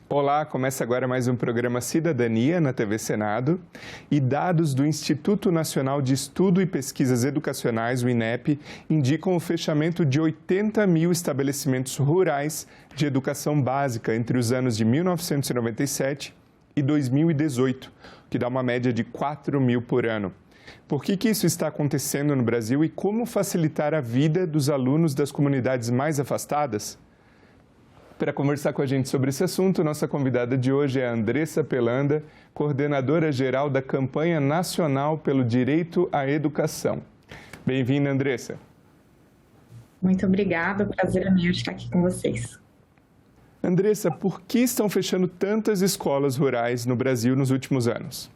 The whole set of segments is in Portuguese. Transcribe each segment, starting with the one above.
Olá, começa agora mais um programa Cidadania na TV Senado e dados do Instituto Nacional de Estudo e Pesquisas Educacionais, o INEP, indicam o fechamento de 80 mil estabelecimentos rurais de educação básica entre os anos de 1997 e 2018, que dá uma média de 4 mil por ano. Por que isso está acontecendo no Brasil e como facilitar a vida dos alunos das comunidades mais afastadas? Para conversar com a gente sobre esse assunto, nossa convidada de hoje é a Andressa Pelanda, coordenadora geral da Campanha Nacional pelo Direito à Educação. Bem-vinda, Andressa. Muito obrigada, o prazer é meu de estar aqui com vocês. Andressa, por que estão fechando tantas escolas rurais no Brasil nos últimos anos?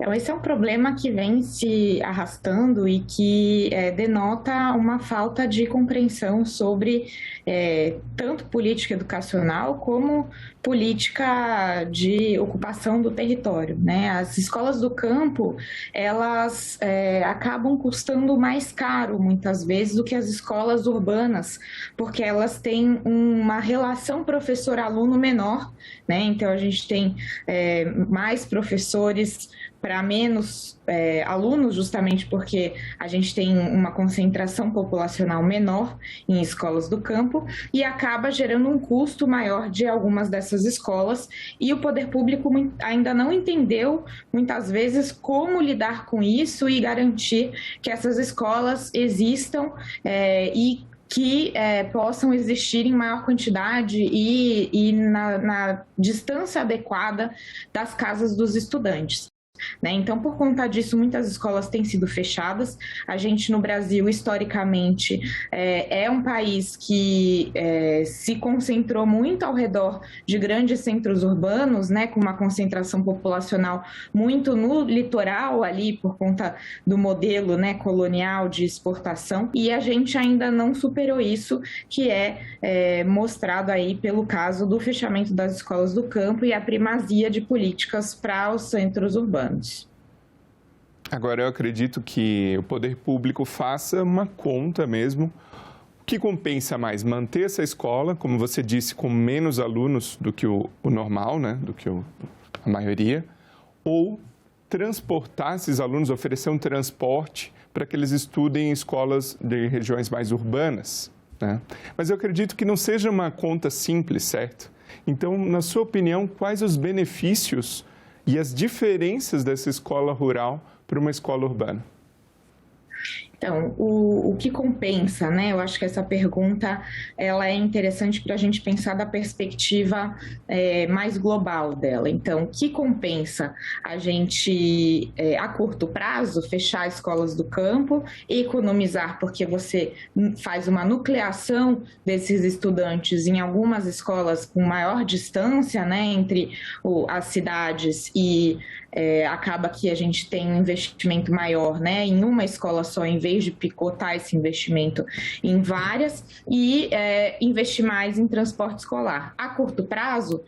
Então, esse é um problema que vem se arrastando e que denota uma falta de compreensão sobre tanto política educacional como política de ocupação do território, né? As escolas do campo, elas acabam custando mais caro, muitas vezes, do que as escolas urbanas, porque elas têm uma relação professor-aluno menor, né? Então, a gente tem mais professores para menos alunos, justamente porque a gente tem uma concentração populacional menor em escolas do campo e acaba gerando um custo maior de algumas dessas escolas e o poder público ainda não entendeu, muitas vezes, como lidar com isso e garantir que essas escolas existam e que possam existir em maior quantidade e na distância adequada das casas dos estudantes. Então, por conta disso, muitas escolas têm sido fechadas. A gente, no Brasil, historicamente, é um país que se concentrou muito ao redor de grandes centros urbanos, né, com uma concentração populacional muito no litoral, ali, por conta do modelo, né, colonial de exportação. E a gente ainda não superou isso, que é mostrado aí pelo caso do fechamento das escolas do campo e a primazia de políticas para os centros urbanos. Agora, eu acredito que o poder público faça uma conta mesmo. O que compensa mais? Manter essa escola, como você disse, com menos alunos do que o normal, né? Do que a maioria, ou transportar esses alunos, oferecer um transporte para que eles estudem em escolas de regiões mais urbanas, né? Mas eu acredito que não seja uma conta simples, certo? Então, na sua opinião, quais os benefícios e as diferenças dessa escola rural para uma escola urbana? Então, o que compensa, né? Eu acho que essa pergunta ela é interessante para a gente pensar da perspectiva mais global dela. Então, o que compensa a gente, a curto prazo, fechar escolas do campo, economizar, porque você faz uma nucleação desses estudantes em algumas escolas com maior distância, né, entre as cidades e acaba que a gente tem um investimento maior, né, em uma escola só, em vez de picotar esse investimento em várias e investir mais em transporte escolar. A curto prazo,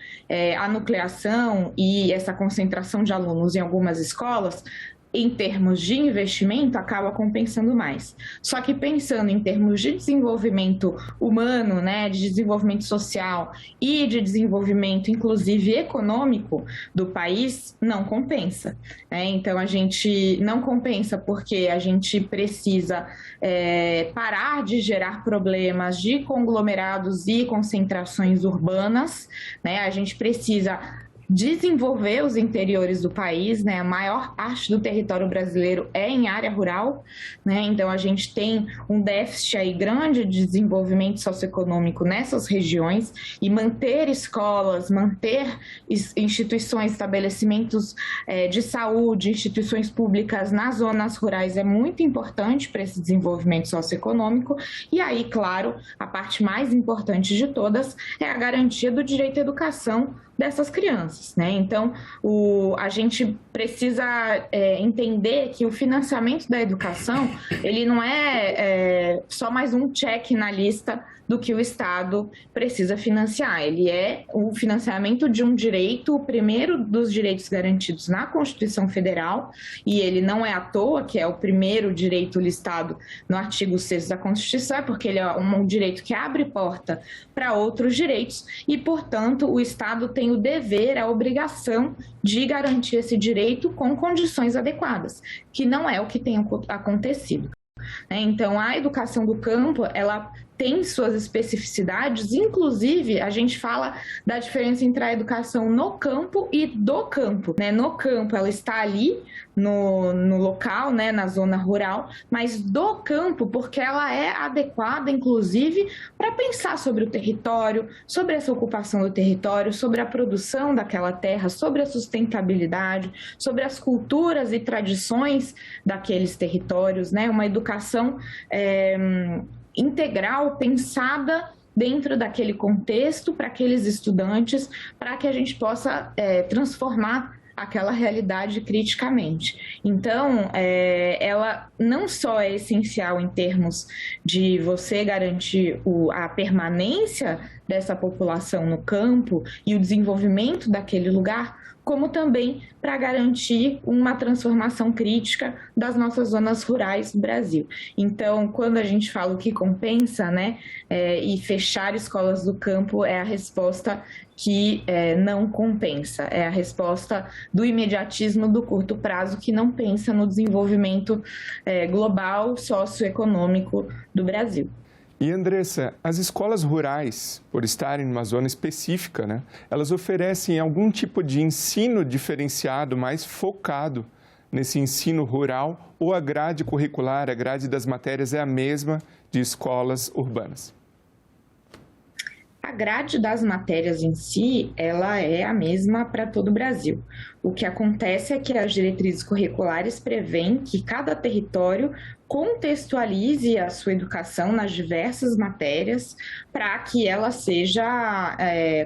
a nucleação e essa concentração de alunos em algumas escolas, em termos de investimento, acaba compensando mais. Só que pensando em termos de desenvolvimento humano, né, de desenvolvimento social e de desenvolvimento, inclusive, econômico do país, não compensa. Então, a gente não compensa porque a gente precisa parar de gerar problemas de conglomerados e concentrações urbanas, né? A gente precisa desenvolver os interiores do país, né? A maior parte do território brasileiro é em área rural, né? Então a gente tem um déficit aí grande de desenvolvimento socioeconômico nessas regiões e manter escolas, manter instituições, estabelecimentos de saúde, instituições públicas nas zonas rurais é muito importante para esse desenvolvimento socioeconômico. E aí, claro, a parte mais importante de todas é a garantia do direito à educação dessas crianças, né? Então, a gente precisa entender que o financiamento da educação, ele não é só mais um check na lista do que o Estado precisa financiar. Ele é o financiamento de um direito, o primeiro dos direitos garantidos na Constituição Federal, e ele não é à toa que é o primeiro direito listado no artigo 6º da Constituição, é porque ele é um direito que abre porta para outros direitos e, portanto, o Estado tem o dever, a obrigação de garantir esse direito com condições adequadas, que não é o que tem acontecido. Então, a educação do campo, ela tem suas especificidades, inclusive a gente fala da diferença entre a educação no campo e do campo, né? No campo ela está ali no local, né, na zona rural, mas do campo porque ela é adequada, inclusive, para pensar sobre o território, sobre essa ocupação do território, sobre a produção daquela terra, sobre a sustentabilidade, sobre as culturas e tradições daqueles territórios, né? Uma educação integral, pensada dentro daquele contexto para aqueles estudantes, para que a gente possa transformar aquela realidade criticamente. Então, ela não só é essencial em termos de você garantir a permanência dessa população no campo e o desenvolvimento daquele lugar, como também para garantir uma transformação crítica das nossas zonas rurais do Brasil. Então, quando a gente fala o que compensa, né, e fechar escolas do campo é a resposta que não compensa, é a resposta do imediatismo do curto prazo que não pensa no desenvolvimento global, socioeconômico do Brasil. E, Andressa, as escolas rurais, por estarem numa zona específica, né, elas oferecem algum tipo de ensino diferenciado, mais focado nesse ensino rural, ou a grade curricular, a grade das matérias é a mesma de escolas urbanas? A grade das matérias em si, ela é a mesma para todo o Brasil. O que acontece é que as diretrizes curriculares prevêem que cada território contextualize a sua educação nas diversas matérias para que ela seja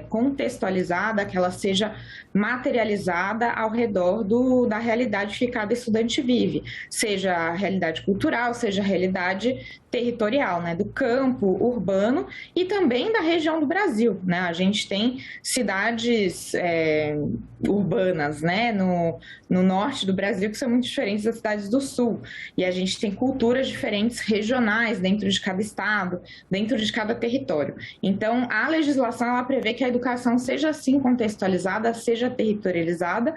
contextualizada, que ela seja materializada ao redor da realidade que cada estudante vive, seja a realidade cultural, seja a realidade territorial, né, do campo, urbano e também da região do Brasil, né? A gente tem cidades urbanas, né, no norte do Brasil que são muito diferentes das cidades do sul, e a gente tem culturas diferentes regionais dentro de cada estado, dentro de cada território. Então, a legislação ela prevê que a educação seja assim contextualizada, seja territorializada,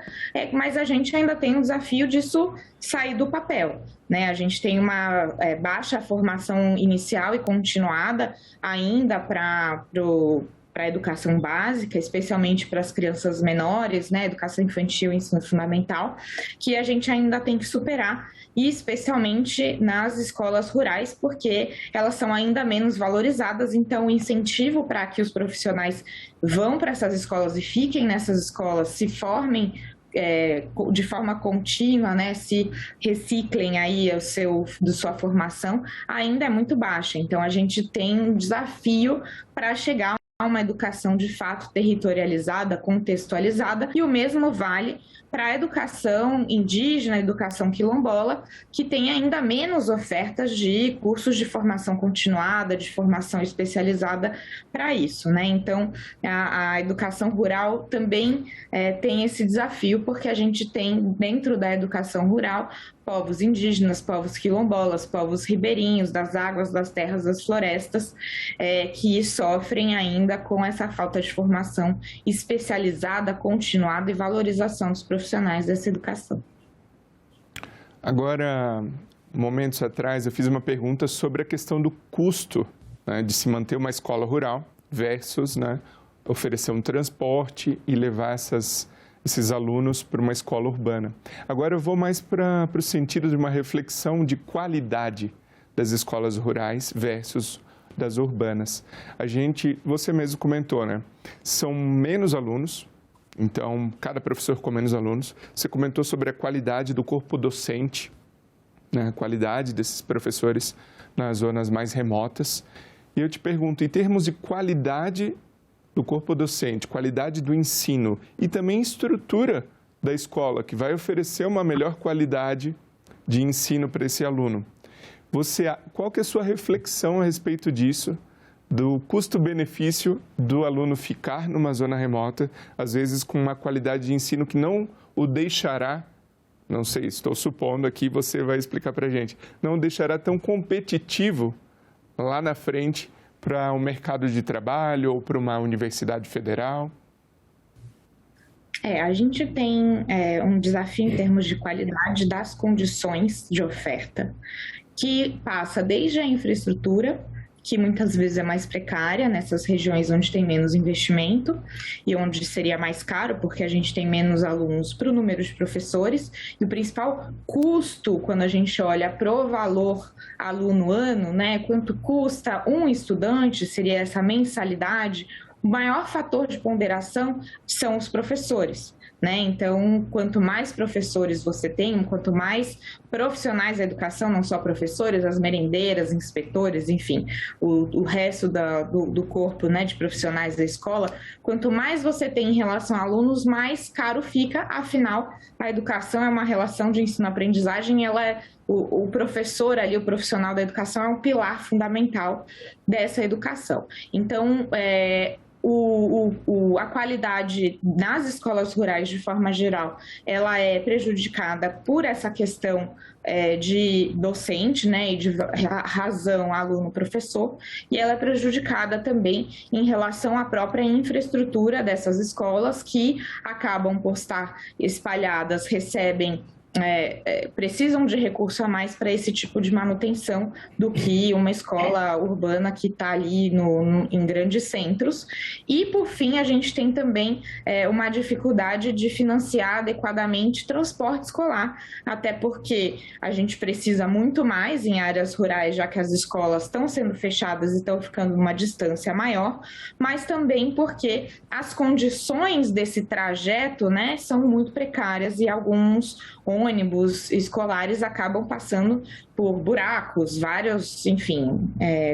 mas a gente ainda tem um desafio disso sair do papel, né? A gente tem uma baixa formação inicial e continuada ainda para a educação básica, especialmente para as crianças menores, né, educação infantil e ensino fundamental, que a gente ainda tem que superar, e especialmente nas escolas rurais, porque elas são ainda menos valorizadas, então o incentivo para que os profissionais vão para essas escolas e fiquem nessas escolas, se formem de forma contínua, né, se reciclem aí de sua formação, ainda é muito baixa. Então a gente tem um desafio para chegar a uma educação de fato territorializada, contextualizada, e o mesmo vale para a educação indígena, a educação quilombola, que tem ainda menos ofertas de cursos de formação continuada, de formação especializada para isso, né? Então, a educação rural também tem esse desafio, porque a gente tem dentro da educação rural povos indígenas, povos quilombolas, povos ribeirinhos, das águas, das terras, das florestas, que sofrem ainda com essa falta de formação especializada, continuada e valorização dos profissionais dessa educação. Agora, momentos atrás, eu fiz uma pergunta sobre a questão do custo, né, de se manter uma escola rural versus, né, oferecer um transporte e levar esses alunos para uma escola urbana. Agora eu vou mais para o sentido de uma reflexão de qualidade das escolas rurais versus das urbanas. Você mesmo comentou, né? São menos alunos, então cada professor com menos alunos. Você comentou sobre a qualidade do corpo docente, né? A qualidade desses professores nas zonas mais remotas. E eu te pergunto, em termos de qualidade do corpo docente, qualidade do ensino e também estrutura da escola, que vai oferecer uma melhor qualidade de ensino para esse aluno. Qual que é a sua reflexão a respeito disso, do custo-benefício do aluno ficar numa zona remota, às vezes com uma qualidade de ensino que não o deixará, não sei, estou supondo aqui, você vai explicar para a gente, não o deixará tão competitivo lá na frente para um mercado de trabalho ou para uma universidade federal? A gente tem um desafio em termos de qualidade das condições de oferta, que passa desde a infraestrutura, que muitas vezes é mais precária nessas regiões onde tem menos investimento e onde seria mais caro, porque a gente tem menos alunos para o número de professores. E o principal custo, quando a gente olha para o valor aluno-ano, né, quanto custa um estudante, seria essa mensalidade, o maior fator de ponderação são os professores. Né? Então, quanto mais professores você tem, quanto mais profissionais da educação, não só professores, as merendeiras, inspetores, enfim, o resto do corpo, né, de profissionais da escola, quanto mais você tem em relação a alunos, mais caro fica, afinal, a educação é uma relação de ensino-aprendizagem, ela é o professor ali, o profissional da educação é um pilar fundamental dessa educação. Então, a qualidade nas escolas rurais, de forma geral, ela é prejudicada por essa questão de docente, né, e de razão aluno-professor, e ela é prejudicada também em relação à própria infraestrutura dessas escolas, que acabam por estar espalhadas, recebem precisam de recurso a mais para esse tipo de manutenção do que uma escola urbana que está ali em grandes centros. E, por fim, a gente tem também uma dificuldade de financiar adequadamente transporte escolar, até porque a gente precisa muito mais em áreas rurais, já que as escolas estão sendo fechadas e estão ficando numa distância maior, mas também porque as condições desse trajeto, né, são muito precárias e alguns ônibus escolares acabam passando por buracos, vários, enfim,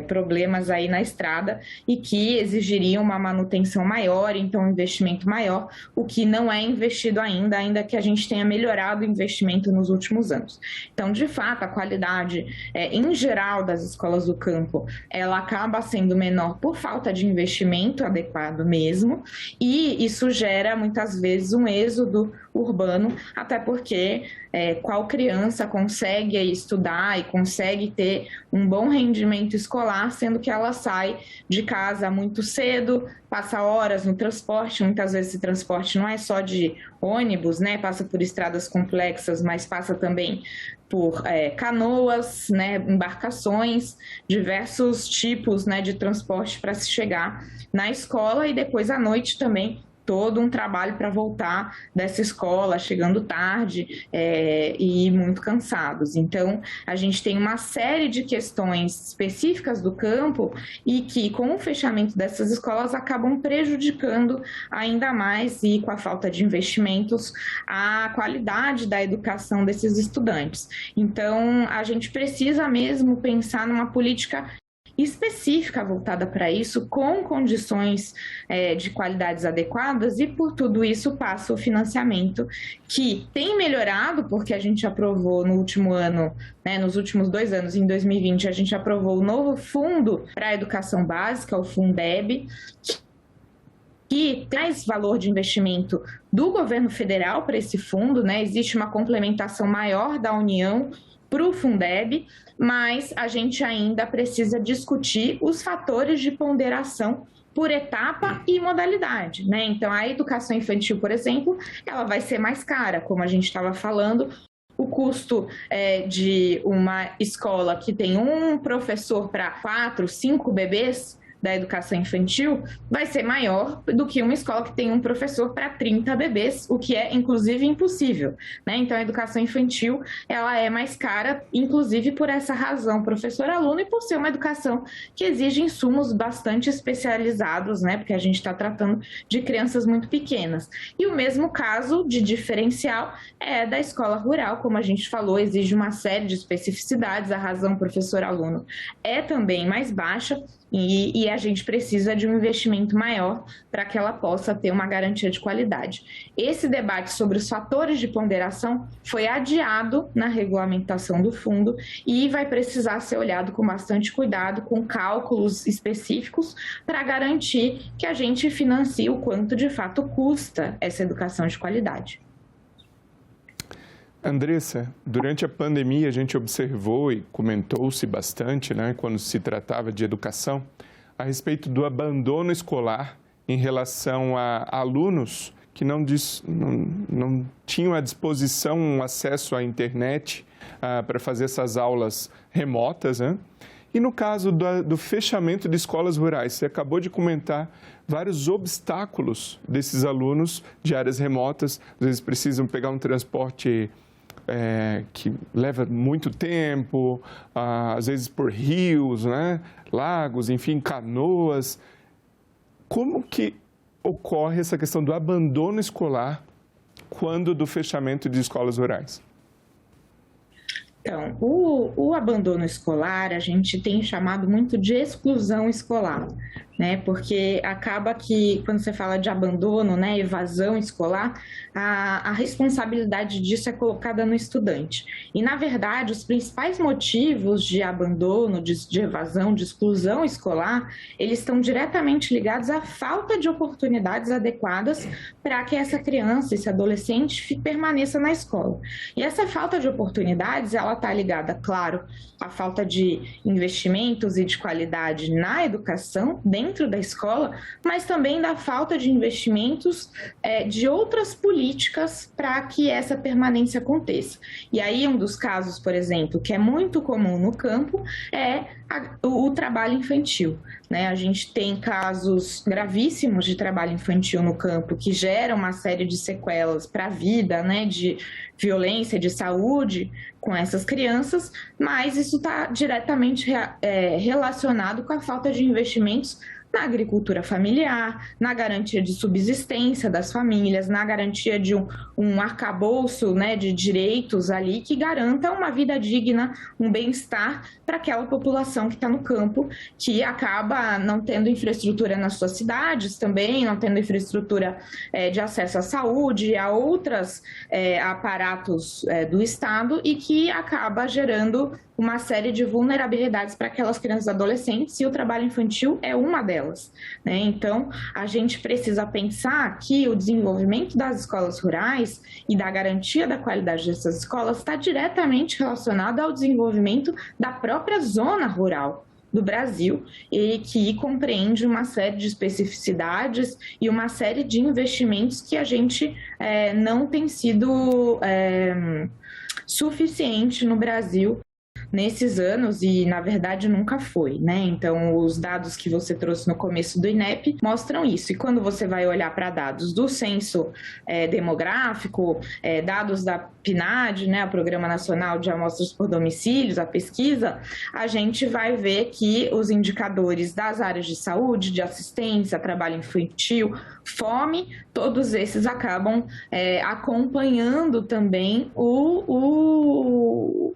problemas aí na estrada e que exigiriam uma manutenção maior, então um investimento maior, o que não é investido ainda que a gente tenha melhorado o investimento nos últimos anos. Então, de fato, a qualidade em geral das escolas do campo, ela acaba sendo menor por falta de investimento adequado mesmo, e isso gera muitas vezes um êxodo urbano, até porque qual criança consegue estudar e consegue ter um bom rendimento escolar, sendo que ela sai de casa muito cedo, passa horas no transporte, muitas vezes esse transporte não é só de ônibus, né? Passa por estradas complexas, mas passa também por canoas, né? Embarcações, diversos tipos, né, de transporte para se chegar na escola, e depois à noite também todo um trabalho para voltar dessa escola, chegando tarde e muito cansados. Então, a gente tem uma série de questões específicas do campo e que, com o fechamento dessas escolas, acabam prejudicando ainda mais, e com a falta de investimentos, a qualidade da educação desses estudantes. Então, a gente precisa mesmo pensar numa política específica voltada para isso, com condições de qualidades adequadas, e por tudo isso passa o financiamento, que tem melhorado, porque a gente aprovou no último ano, né, nos últimos 2 anos, em 2020, a gente aprovou o novo fundo para a educação básica, o Fundeb, que traz valor de investimento do governo federal para esse fundo, né? Existe uma complementação maior da União para o Fundeb, mas a gente ainda precisa discutir os fatores de ponderação por etapa e modalidade, né? Então, a educação infantil, por exemplo, ela vai ser mais cara, como a gente estava falando. O custo de uma escola que tem um professor para 4, 5 bebês da educação infantil vai ser maior do que uma escola que tem um professor para 30 bebês, o que é, inclusive, impossível, né? Então, a educação infantil, ela é mais cara, inclusive por essa razão, professor-aluno, e por ser uma educação que exige insumos bastante especializados, né? Porque a gente está tratando de crianças muito pequenas. E o mesmo caso de diferencial é da escola rural, como a gente falou, exige uma série de especificidades, a razão professor-aluno é também mais baixa, e a gente precisa de um investimento maior para que ela possa ter uma garantia de qualidade. Esse debate sobre os fatores de ponderação foi adiado na regulamentação do fundo e vai precisar ser olhado com bastante cuidado, com cálculos específicos, para garantir que a gente financie o quanto de fato custa essa educação de qualidade. Andressa, durante a pandemia a gente observou e comentou-se bastante, né, quando se tratava de educação, a respeito do abandono escolar em relação a alunos que não tinham à disposição um acesso à internet para fazer essas aulas remotas, né? E no caso do fechamento de escolas rurais, você acabou de comentar vários obstáculos desses alunos de áreas remotas, às vezes precisam pegar um transporte que leva muito tempo, às vezes por rios, né? Lagos, enfim, canoas. Como que ocorre essa questão do abandono escolar quando do fechamento de escolas rurais? Então, o abandono escolar a gente tem chamado muito de exclusão escolar, né? Porque acaba que, quando você fala de abandono, né, evasão escolar, a responsabilidade disso é colocada no estudante. E, na verdade, os principais motivos de abandono, de evasão, de exclusão escolar, eles estão diretamente ligados à falta de oportunidades adequadas para que essa criança, esse adolescente, permaneça na escola. E essa falta de oportunidades, ela está ligada, claro, à falta de investimentos e de qualidade na educação, dentro da escola, mas também da falta de investimentos de outras políticas para que essa permanência aconteça. E aí, um dos casos, por exemplo, que é muito comum no campo, é o trabalho infantil, né? A gente tem casos gravíssimos de trabalho infantil no campo que geram uma série de sequelas para a vida, né? De violência, de saúde com essas crianças, mas isso está diretamente relacionado com a falta de investimentos na agricultura familiar, na garantia de subsistência das famílias, na garantia de um arcabouço, né, de direitos ali que garanta uma vida digna, um bem-estar para aquela população que está no campo, que acaba não tendo infraestrutura nas suas cidades também, não tendo infraestrutura de acesso à saúde, a outros aparatos do Estado e que acaba gerando uma série de vulnerabilidades para aquelas crianças e adolescentes, e o trabalho infantil é uma delas, né? Então, a gente precisa pensar que o desenvolvimento das escolas rurais e da garantia da qualidade dessas escolas está diretamente relacionado ao desenvolvimento da própria zona rural do Brasil, e que compreende uma série de especificidades e uma série de investimentos que a gente não tem sido suficiente no Brasil nesses anos, e na verdade nunca foi, né? Então, os dados que você trouxe no começo do INEP mostram isso. E quando você vai olhar para dados do censo demográfico, dados da PNAD, né, o Programa Nacional de Amostras por Domicílios, a pesquisa, a gente vai ver que os indicadores das áreas de saúde, de assistência, trabalho infantil, fome, todos esses acabam acompanhando também o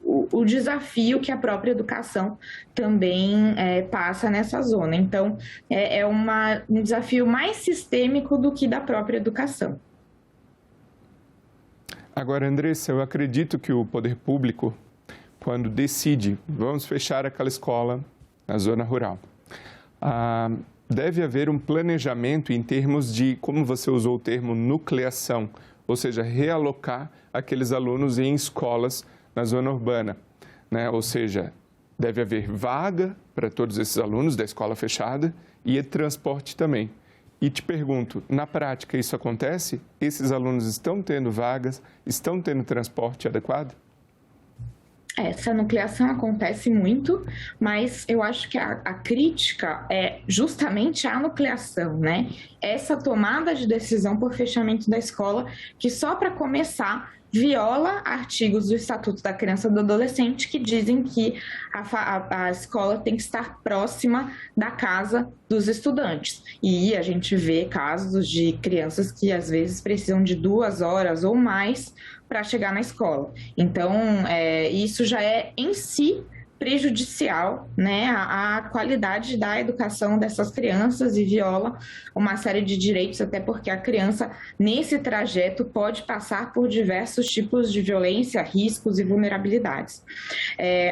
desafio que a própria educação também passa nessa zona. Então, é um desafio mais sistêmico do que da própria educação. Agora, Andressa, eu acredito que o poder público, quando decide, vamos fechar aquela escola na zona rural, deve haver um planejamento em termos de, como você usou o termo, nucleação, ou seja, realocar aqueles alunos em escolas na zona urbana, né? Ou seja, deve haver vaga para todos esses alunos da escola fechada e transporte também. E te pergunto, na prática isso acontece? Esses alunos estão tendo vagas, estão tendo transporte adequado? Essa nucleação acontece muito, mas eu acho que a crítica é justamente a nucleação, né? Essa tomada de decisão por fechamento da escola, que só para começar viola artigos do Estatuto da Criança e do Adolescente que dizem que a escola tem que estar próxima da casa dos estudantes. E a gente vê casos de crianças que às vezes precisam de 2 horas ou mais para chegar na escola. Então, isso já é em si prejudicial, né, à qualidade da educação dessas crianças e viola uma série de direitos, até porque a criança, nesse trajeto, pode passar por diversos tipos de violência, riscos e vulnerabilidades.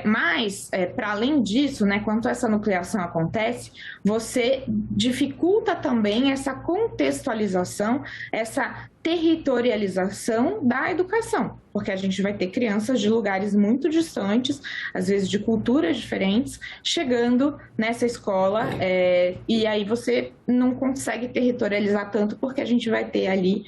Mas, para além disso, né, quando essa nucleação acontece, você dificulta também essa contextualização, essa territorialização da educação, porque a gente vai ter crianças de lugares muito distantes, às vezes de culturas diferentes, chegando nessa escola, e aí você não consegue territorializar tanto, porque a gente vai ter ali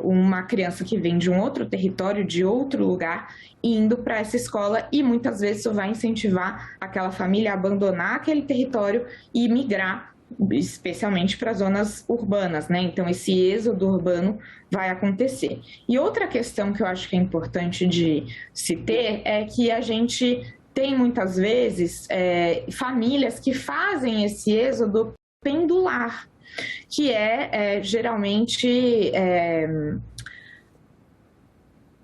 uma criança que vem de um outro território, de outro lugar, indo para essa escola, e muitas vezes isso vai incentivar aquela família a abandonar aquele território e migrar, especialmente para zonas urbanas, né? Então, esse êxodo urbano vai acontecer. E outra questão que eu acho que é importante de se ter é que a gente tem, muitas vezes, famílias que fazem esse êxodo pendular, que geralmente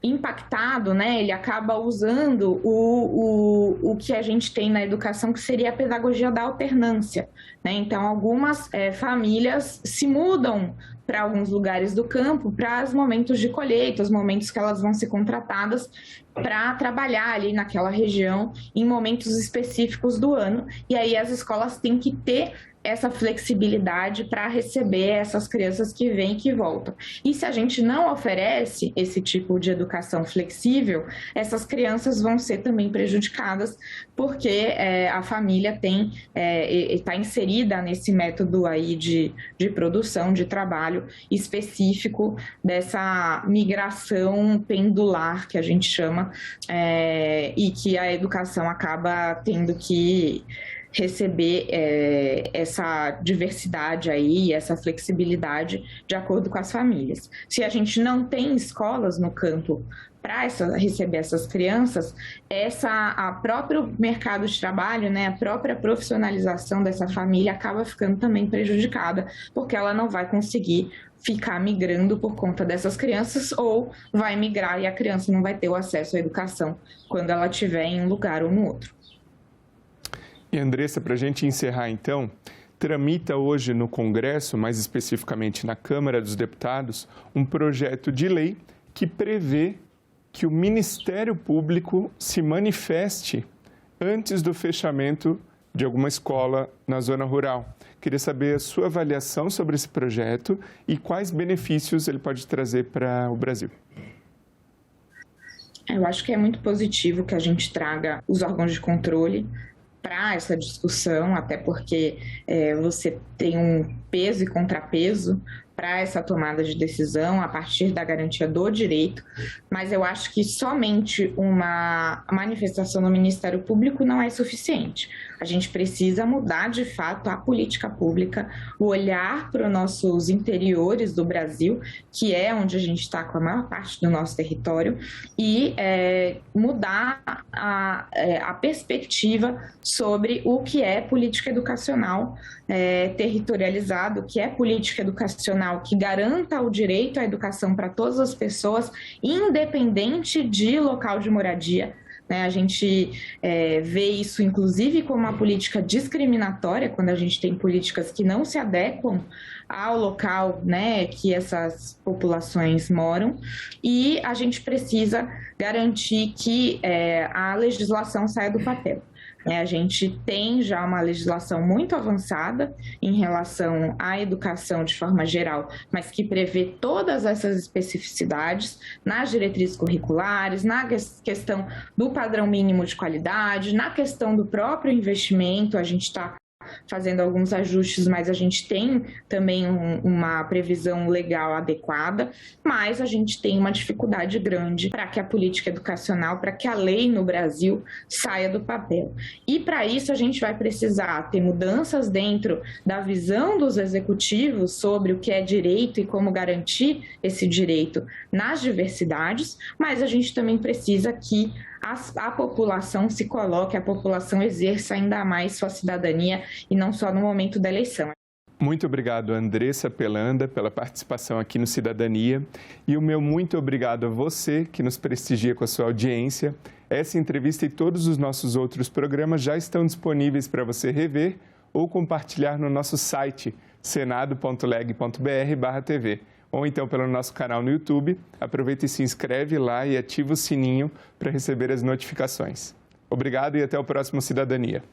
impactado, né? Ele acaba usando o que a gente tem na educação, que seria a pedagogia da alternância, né? Então, algumas famílias se mudam para alguns lugares do campo para os momentos de colheita, os momentos que elas vão ser contratadas para trabalhar ali naquela região em momentos específicos do ano. E aí as escolas têm que ter essa flexibilidade para receber essas crianças que vêm e que voltam. E se a gente não oferece esse tipo de educação flexível, essas crianças vão ser também prejudicadas, porque a família está inserida nesse método aí de produção, de trabalho específico dessa migração pendular, que a gente chama, e que a educação acaba tendo que receber essa diversidade aí, essa flexibilidade de acordo com as famílias. Se a gente não tem escolas no campo para receber essas crianças, a próprio mercado de trabalho, né, a própria profissionalização dessa família acaba ficando também prejudicada, porque ela não vai conseguir ficar migrando por conta dessas crianças, ou vai migrar e a criança não vai ter o acesso à educação quando ela estiver em um lugar ou no outro. E, Andressa, para a gente encerrar, então, tramita hoje no Congresso, mais especificamente na Câmara dos Deputados, um projeto de lei que prevê que o Ministério Público se manifeste antes do fechamento de alguma escola na zona rural. Queria saber a sua avaliação sobre esse projeto e quais benefícios ele pode trazer para o Brasil. Eu acho que é muito positivo que a gente traga os órgãos de controle para essa discussão, até porque você tem um peso e contrapeso para essa tomada de decisão a partir da garantia do direito, mas eu acho que somente uma manifestação no Ministério Público não é suficiente. A gente precisa mudar, de fato, a política pública, o olhar para os nossos interiores do Brasil, que é onde a gente está com a maior parte do nosso território, e mudar a perspectiva sobre o que é política educacional territorializada, o que é política educacional que garanta o direito à educação para todas as pessoas, independente de local de moradia. A gente vê isso, inclusive, como uma política discriminatória, quando a gente tem políticas que não se adequam ao local, né, que essas populações moram, e a gente precisa garantir que a legislação saia do papel. A gente tem já uma legislação muito avançada em relação à educação de forma geral, mas que prevê todas essas especificidades nas diretrizes curriculares, na questão do padrão mínimo de qualidade, na questão do próprio investimento. A gente está fazendo alguns ajustes, mas a gente tem também uma previsão legal adequada, mas a gente tem uma dificuldade grande para que a política educacional, para que a lei no Brasil saia do papel. E para isso a gente vai precisar ter mudanças dentro da visão dos executivos sobre o que é direito e como garantir esse direito nas diversidades, mas a gente também precisa que a população se coloque, a população exerça ainda mais sua cidadania e não só no momento da eleição. Muito obrigado, Andressa Pelanda, pela participação aqui no Cidadania. E o meu muito obrigado a você que nos prestigia com a sua audiência. Essa entrevista e todos os nossos outros programas já estão disponíveis para você rever ou compartilhar no nosso site senado.leg.br/tv ou então pelo nosso canal no YouTube. Aproveita e se inscreve lá e ativa o sininho para receber as notificações. Obrigado e até o próximo Cidadania.